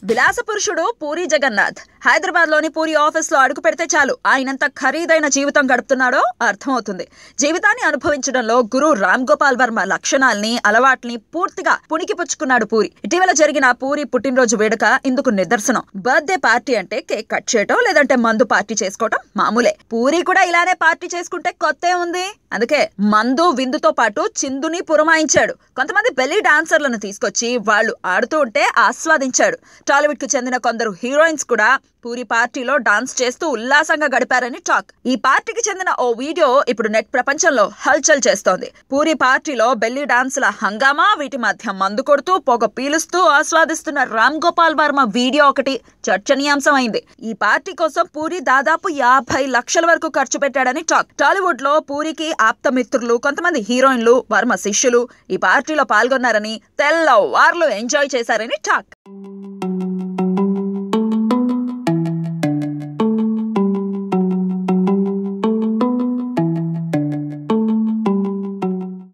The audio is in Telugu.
విలాస పురుషుడు పూరి జగన్నాథ్ హైదరాబాద్ లోని పూరి ఆఫీస్ లో అడుగు పెడితే చాలు ఆయనంత ఖరీదైన జీవితం గడుపుతున్నాడో అర్థమవుతుంది. జీవితాన్ని అనుభవించడంలో గురు రామ్ గోపాల్ వర్మ లక్షణాల్ని అలవాట్ని పూర్తిగా పుణికిపుచ్చుకున్నాడు పూరి. ఇటీవల జరిగిన పూరి పుట్టినరోజు వేడుక ఇందుకు నిదర్శనం. బర్త్డే పార్టీ అంటే కేక్ కట్ చేయటం లేదంటే మందు పార్టీ చేసుకోవటం మామూలే. పూరి కూడా ఇలానే పార్టీ చేసుకుంటే కొత్తే ఉంది. అందుకే మందు విందుతో పాటు చిందుని పురమాయించాడు. కొంతమంది బెల్లీ డాన్సర్లను తీసుకొచ్చి వాళ్ళు ఆడుతూ ఉంటే ఆస్వాదించాడు. టాలీవుడ్ కు చెందిన కొందరు హీరోయిన్స్ కూడా పూరి పార్టీలో డాన్స్ చేస్తూ ఉల్లాసంగా గడిపారని టాక్. ఈ పార్టీకి చెందిన ఓ వీడియో ఇప్పుడు నెట్ ప్రపంచంలో హల్చల్ చేస్తోంది. పూరి పార్టీలో బెల్లీ డాన్సుల హంగామా, వీటి మధ్య మందు కొడుతూ పొగ పీలుస్తూ ఆస్వాదిస్తున్న రామ్ గోపాల్ వర్మ వీడియో ఒకటి చర్చనీయాంశమైంది. ఈ పార్టీ కోసం పూరి దాదాపు 50 లక్షల వరకు ఖర్చు పెట్టాడని టాక్. టాలీవుడ్ లో పూరికి ఆప్త మిత్రులు, కొంతమంది హీరోయిన్లు, వర్మ శిష్యులు ఈ పార్టీలో పాల్గొన్నారని, తెల్లవార్లు ఎంజాయ్ చేశారని టాక్.